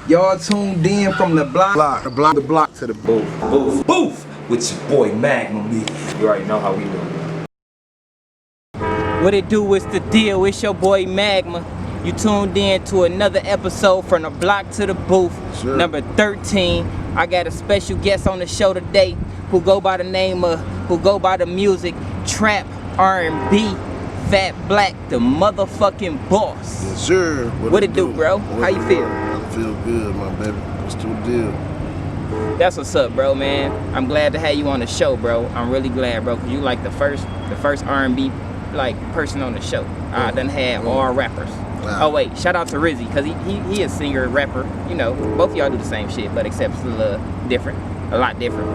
Y'all tuned in from the block to the booth with your boy Magnum. You already know how we do. What it do? What's the deal? It's your boy Magma. You tuned in to another episode from the block to the booth, sure. Number 13. I got a special guest on the show today who go by the music Trap R&B FatBlack Tha Motherfucking Boss. Yes, sir. What it do, bro? How you feel? I feel good, my baby. What's the deal? That's what's up, bro, man. I'm glad to have you on the show, bro. I'm really glad, bro, because you like the first R&B like person on the show. I done had all rappers. Wow. Oh wait, shout out to Rizzy, because he is singer, rapper. You know, both of y'all do the same shit, but except it's a lot different.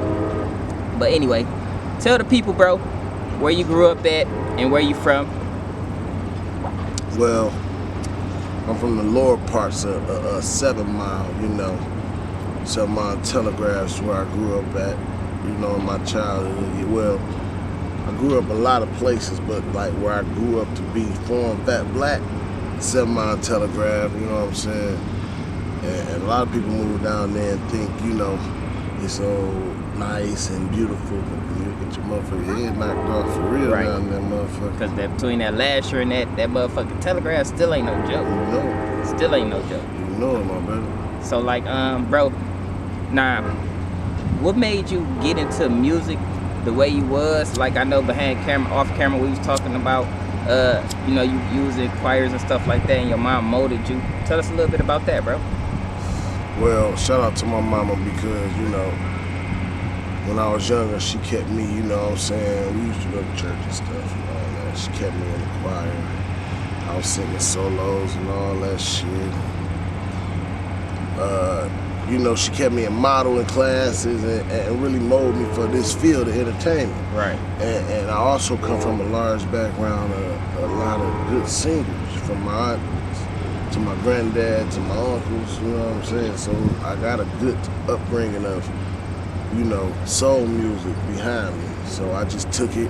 But anyway, tell the people, bro, where you grew up at and where you from. Well, I'm from the lower parts of 7 Mile, 7 Mile Telegraph's where I grew up at, in my childhood. Well, I grew up a lot of places, but like where I grew up to be formed FatBlack, 7 Mile Telegraph, you know what I'm saying? And a lot of people move down there and think, it's so nice and beautiful, but you get your motherfucking head knocked off for real down there, motherfucker. Because between that last year and that motherfucking Telegraph still ain't no joke. Still ain't no joke. You know it, my baby. So like, bro, what made you get into music the way you was? Like, I know off camera, we was talking about, you was in choirs and stuff like that, and your mom molded you. Tell us a little bit about that, bro. Well, shout out to my mama because, when I was younger, she kept me, we used to go to church and stuff and all that. She kept me in the choir. I was singing solos and all that shit. She kept me in modeling classes and really molded me for this field of entertainment. Right. And I also come from a large background of a lot of good singers, from my aunts to my granddad to my uncles, you know what I'm saying? So I got a good upbringing of, soul music behind me. So I just took it,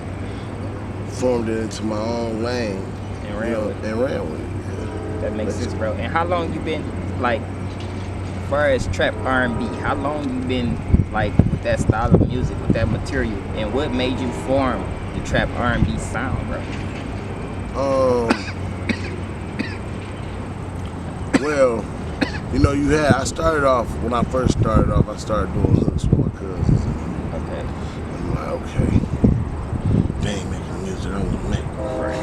formed it into my own lane, and ran with it. Yeah. That makes sense, bro. And how long you been, like, as far as trap R&B, how long you been, like, with that style of music, with that material, and what made you form the trap R&B sound, bro? Well, I started off, when I first started off, I started doing hooks with my cousins. Okay. I'm like, okay, they ain't making music I'm gonna make. Right.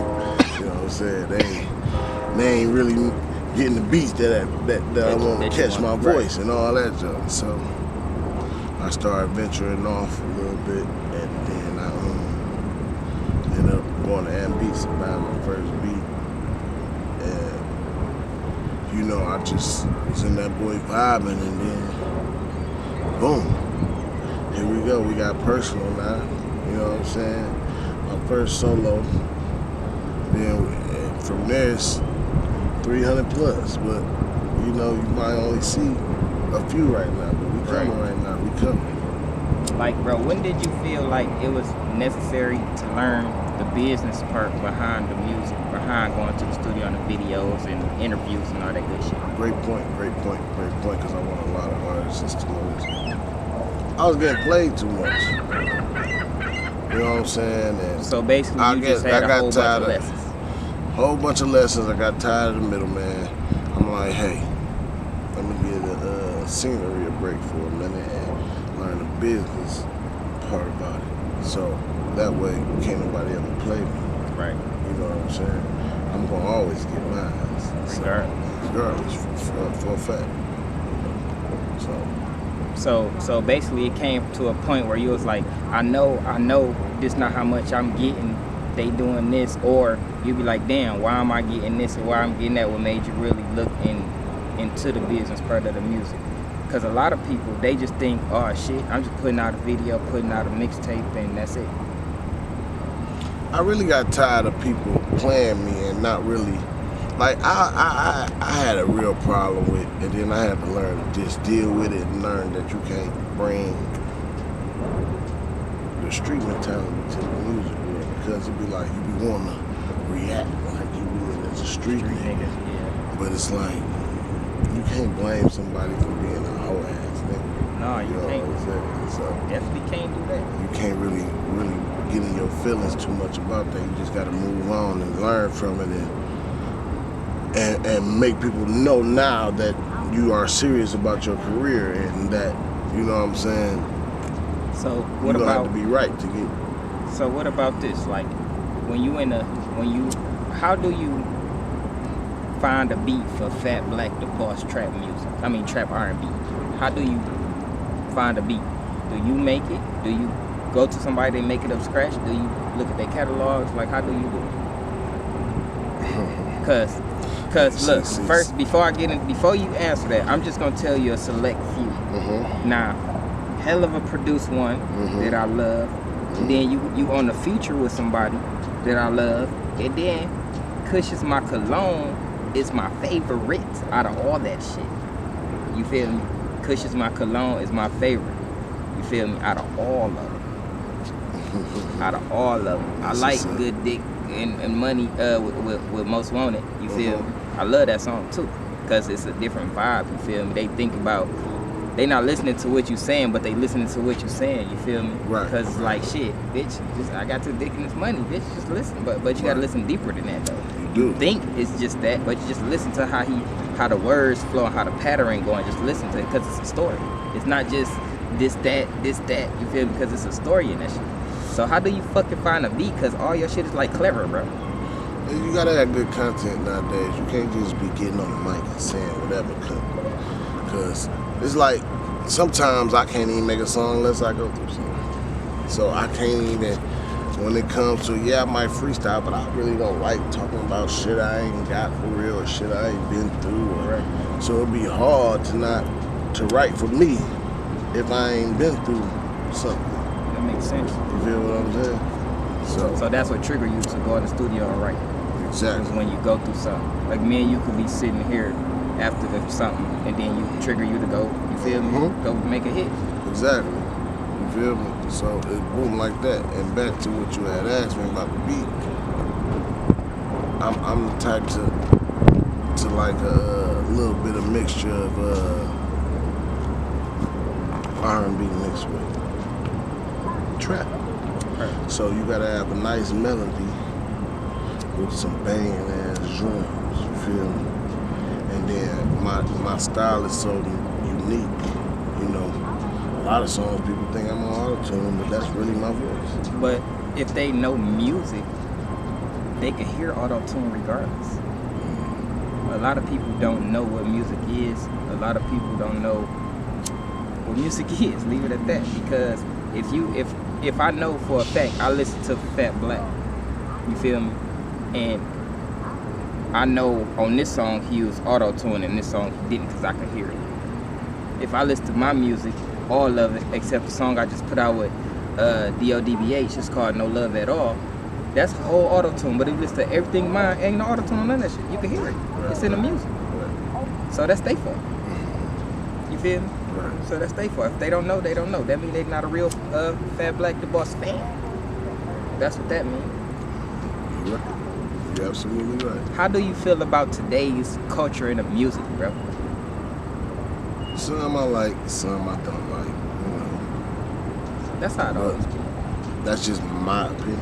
You know what I'm saying? They ain't really getting the beats that I want to catch my voice and all that junk. So I started venturing off a little bit, and then I ended up going to Beats and buying my first beat. And I just was in that boy vibing, and then boom, here we go. We got personal now. You know what I'm saying? My first solo. Then from there it's 300 plus, but you might only see a few right now, but we coming right now, we coming. Like, bro, when did you feel like it was necessary to learn the business part behind the music, behind going to the studio and the videos and interviews and all that good shit? Great point, because I want a lot of artists to know this. I was getting played too much. You know what I'm saying? And so basically, you just had a whole bunch of lessons. Whole bunch of lessons. I got tired of the middleman. I'm like, hey, let me give the scenery a break for a minute and learn the business part about it. So that way, can't nobody ever play me. Right. You know what I'm saying? I'm gonna always get mine. Regardless, for a fact. So basically, it came to a point where you was like, I know, this not how much I'm getting. They doing this, or you be like, damn, why am I getting this or why I'm getting that? What made you really look into the business part of the music? Because a lot of people, they just think, oh shit, I'm just putting out a video, putting out a mixtape, and that's it. I really got tired of people playing me and not really, like, I had a real problem with, and then I had to learn to just deal with it and learn that you can't bring the street mentality to the music world, because it'd be like, you be wanting to react like you would as a street nigga. Yeah. But it's like, you can't blame somebody for Nah, you can't. Exactly. So Definitely can't do that. you can't really get in your feelings too much about that. You just got to move on and learn from it, and make people know now that you are serious about your career, and that, you know what I'm saying, So you what don't about? have to be right to get. So what about this? Like, how do you find a beat for FatBlack Tha Boss trap music? I mean trap R&B. How do you find a beat? Do you make it? Do you go to somebody and make it up scratch? Do you look at their catalogs? Like, how do you do it? Cause look, first before you answer that, I'm just gonna tell you a select few. Now, hell of a produced one that I love. Then you on the feature with somebody that I love, and then Kush Is My Cologne is my favorite out of all that shit. You feel me? Kush Is My Cologne is my favorite. You feel me? Out of all of them. Out of all of them. I like Good Dick and Money with Most Wanted. You feel me? I love that song too, because it's a different vibe. You feel me? They think about, they not listening to what you saying, but they listening to what you saying. You feel me? Right. Because it's like, shit, bitch, I got to dick in this money, bitch. Just listen. But you gotta listen deeper than that though. You think it's just that, but you just listen to how the words flow and how the pattern going. Just listen to it, because it's a story. It's not just this that. You feel me? Because it's a story in that shit. So how do you fucking find a beat? Because all your shit is like clever, bro. You gotta have good content nowadays. You can't just be getting on the mic and saying whatever. Because it's like, sometimes I can't even make a song unless I go through something. So I can't even, when it comes to, I might freestyle, but I really don't like talking about shit I ain't got for real, or shit I ain't been through. So it'd be hard to write for me if I ain't been through something. That makes sense. You feel what I'm saying? So that's what trigger you to go in the studio and write. Exactly. Is when you go through something. Like me and you could be sitting here after something, and then you trigger you to go. You feel me? Go make a hit. Exactly. You feel me? So it boom like that. And back to what you had asked me about the beat. I'm the type to like a little bit of mixture of R&B mixed with trap. Right. So you gotta have a nice melody with some banging ass drums. You feel me? And then my style is so unique. You know, a lot of songs people think I'm on auto-tune, but that's really my voice. But if they know music, they can hear auto-tune regardless. A lot of people don't know what music is. A lot of people don't know what music is. Leave it at that. Because if I know for a fact, I listen to FatBlack, you feel me? And I know on this song he used auto-tune, and this song he didn't, because I can hear it. If I listen to my music, all of it, except the song I just put out with DODBH, it's called No Love At All, that's whole auto-tune. But if you listen to everything mine, ain't no auto-tune on none of that shit. You can hear it. It's in the music. So that's their fault. You feel me? Right. So that's their fault. If they don't know, they don't know. That means they're not a real FatBlack Tha Boss fan. That's what that means. You're right. You're absolutely right. How do you feel about today's culture in the music, bro? Some I like, some I don't like. You know. That's how it always be. That's just my opinion.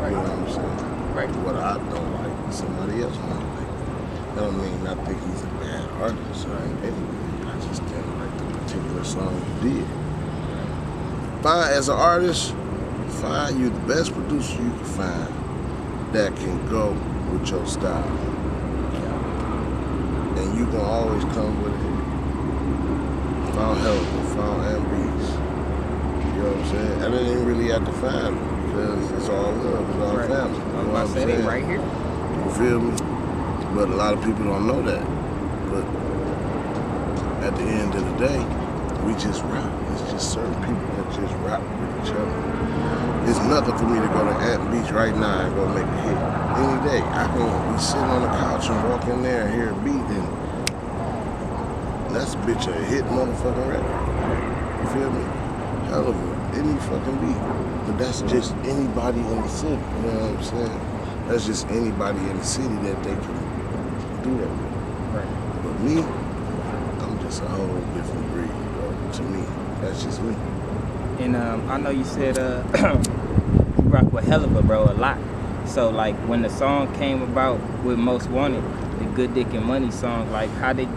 Right. You know what I'm saying? Right. What I don't like, somebody else might like. That don't mean I think he's a bad artist or anything. I just didn't like the particular song he did. Find, as an artist, find you the best producer you can find that can go with your style. And you can always come with it. Found help, found MBs. You know what I'm saying? I didn't really have to find them, because it's all love, it's all family. You know what I'm They saying? right here. You feel me? But a lot of people don't know that. But at the end of the day, we just rap. It's just certain people that just rap with each other. It's nothing for me to go to Ant Beach right now and go make a hit. Any day, I can be sitting on the couch and walk in there and hear a beat, and that's a bitch a hit motherfucking record. You feel me? Hell of any fucking beat. But that's just anybody in the city. You know what I'm saying? That's just anybody in the city that they can do that with. Right. But me, I'm just a whole different breed, bro. to me. That's just me. And I know you said you rock with Hell of a Bro a lot. So like when the song came about with Most Wanted, the Good Dick and Money song, like how did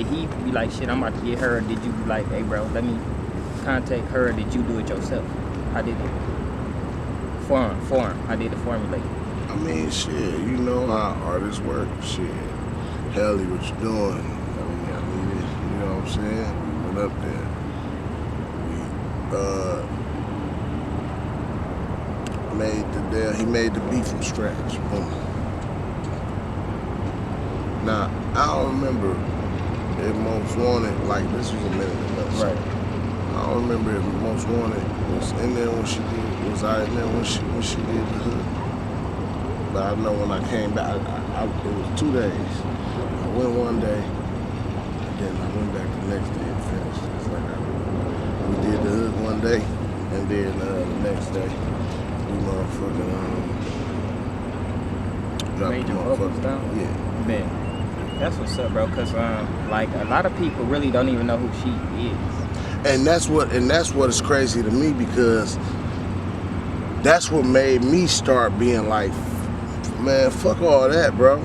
he be like, shit, I'm about to get her? Or did you be like, hey bro, let me contact her? Or did you do it yourself? How did it form? How did it formulate? I mean, shit, you know how artists work. Shit, Helly, what you doing? I mean, you know what I'm saying? We went up there. He made the beat from scratch. Boom. Now, I don't remember if Most Wanted, like this was a minute ago. Right. I don't remember if Most Wanted was in there when she did, was I in there when she did the hood. But I know when I came back, it was 2 days. I went one day, and then I went back the next day and finished. It's like we did the hood one day, and then the next day, we motherfucking dropped Made the your vocals motherfucking down? yeah. Man, that's what's up, bro. Cause like a lot of people really don't even know who she is. And that's what is crazy to me, because that's what made me start being like, man, fuck all that, bro.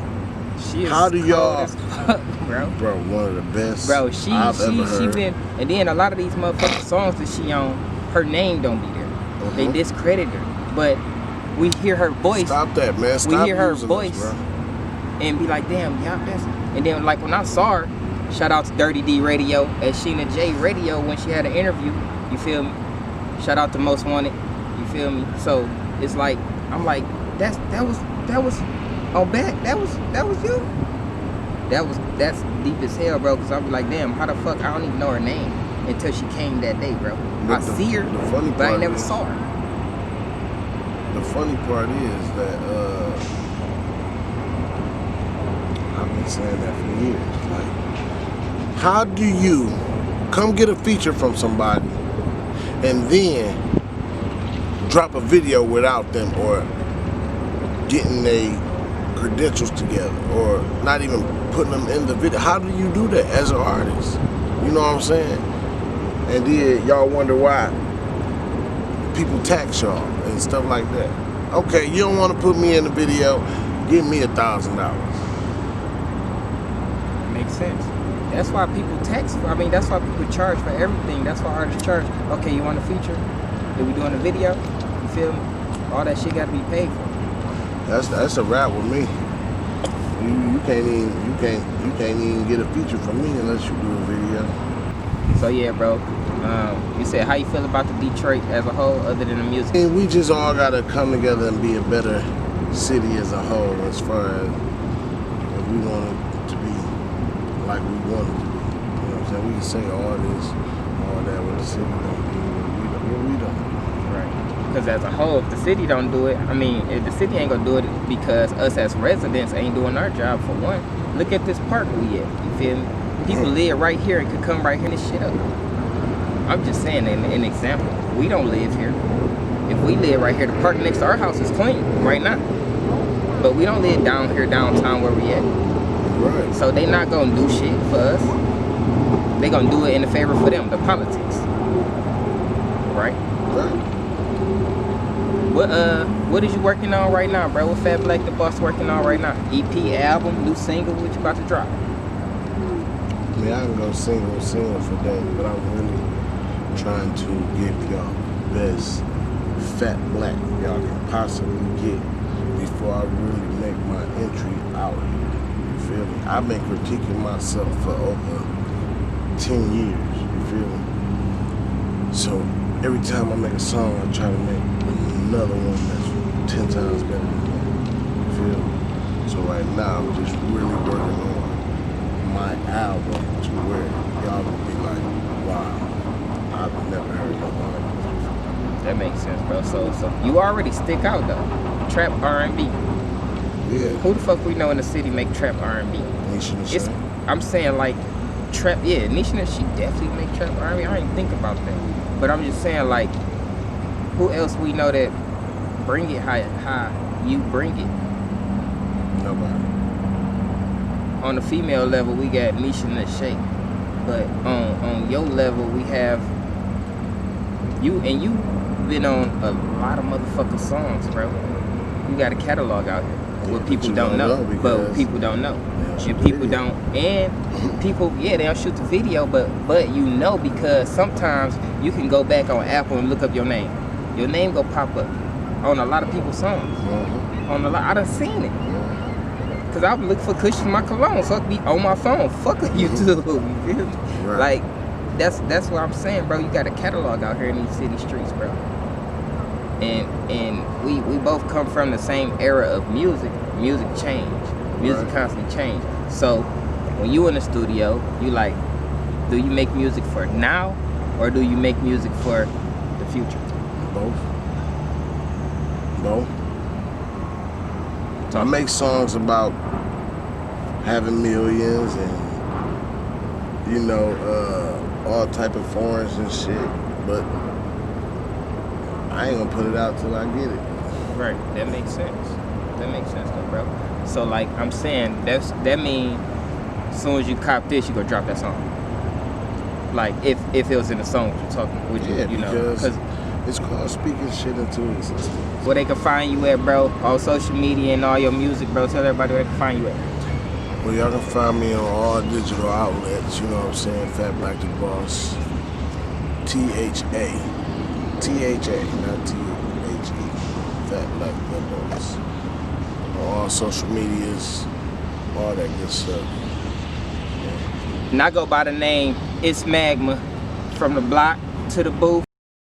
She is How do y'all, cold as fuck, bro? bro, one of the best Bro, I've ever heard. been, and then a lot of these motherfucking songs that she on, her name don't be there. They discredit her, but we hear her voice. Stop that, man. Stop we hear her using voice, us, bro. and be like, damn, yeah, that's. And then like when I saw her, shout out to Dirty D Radio at Sheena J Radio when she had an interview. You feel me? Shout out to Most Wanted. You feel me? So it's like I'm like that was on back. That was you. That's deep as hell, bro. Cause I'll be like, damn, how the fuck I don't even know her name until she came that day, bro. I see her, but I never saw her. The funny part is that I've been saying that for years. Like, how do you come get a feature from somebody and then drop a video without them, or getting their credentials together, or not even putting them in the video? How do you do that as an artist? You know what I'm saying? And then y'all wonder why people tax y'all and stuff like that. Okay, you don't want to put me in the video, give me $1,000. Makes sense. That's why people tax. That's why people charge for everything. That's why artists charge. Okay, you want a feature? Are we doing a video? You feel me? All that shit got to be paid for. That's a wrap with me. You can't even get a feature from me unless you do a video. So yeah, bro. You said how you feel about the Detroit as a whole, other than the music? And we just all gotta come together and be a better city as a whole, as far as if we want it to be like we want it to be. You know what I'm saying? We can say all this, all that, what the city don't do, what we don't do. Right. Because as a whole, if the city don't do it, if the city ain't gonna do it because us as residents ain't doing our job, for one. Look at this park we at. You feel me? People live right here and could come right here and shit up. I'm just saying an example. We don't live here. If we live right here, the park next to our house is clean right now. But we don't live down here downtown where we at. Right. So they not gonna do shit for us. They gonna do it in the favor for them, the politics. Right? Right. What is you working on right now, bro? What FatBlack Tha Boss working on right now? EP, album, new single, what you about to drop? I mean, I can go single for days, but I'm really trying to give y'all the best Fat Black y'all can possibly get before I really make my entry out here. You feel me? I've been critiquing myself for over 10 years. You feel me? So every time I make a song, I try to make another one that's 10 times better than that. You feel me? So right now, I'm just really working on my album to where y'all will be like, wow, I've never heard nobody like this before. That makes sense, bro. So you already stick out though. Trap R&B. Yeah. Who the fuck we know in the city make trap R&B? Nisha. I'm saying like trap. Yeah, Nisha, she definitely make trap R&B. I didn't think about that, but I'm just saying like, who else we know that bring it how you bring it? Nobody. On the female level, we got Nisha and Shake, but on on your level, we have you, and you been on a lot of motherfucking songs, bro. You got a catalog out here. What people don't know, but people don't know, and people don't, and people, yeah, they don't shoot the video, but you know, because sometimes you can go back on Apple and look up your name go pop up on a lot of people's songs. On a lot, I done seen it, cause I look for cushions in my cologne, so it be on my phone. Fuck YouTube, you feel me? Like that's what I'm saying, bro. You got a catalog out here in these city streets, bro. And we both come from the same era of music. Music change. Music constantly change. So when you in the studio, you like, do you make music for now, or do you make music for the future? Both. I make songs about having millions and, you know, all type of foreigns and shit, but I ain't gonna put it out till I get it. Right, that makes sense. That makes sense though, bro. So like I'm saying, that means as soon as you cop this, you gonna drop that song. Like if it was in the song what you're talking, would you, you know? Because it's called speaking shit into existence. Where they can find you at, bro, on social media and all your music, bro. Tell everybody where they can find you at. Well, y'all can find me on all digital outlets, you know what I'm saying? FatBlack Tha Boss. T-H-A, not T-H-E. FatBlack Tha Boss. On all social medias, all that good stuff. And I go by the name It's Magma, from the block to the booth.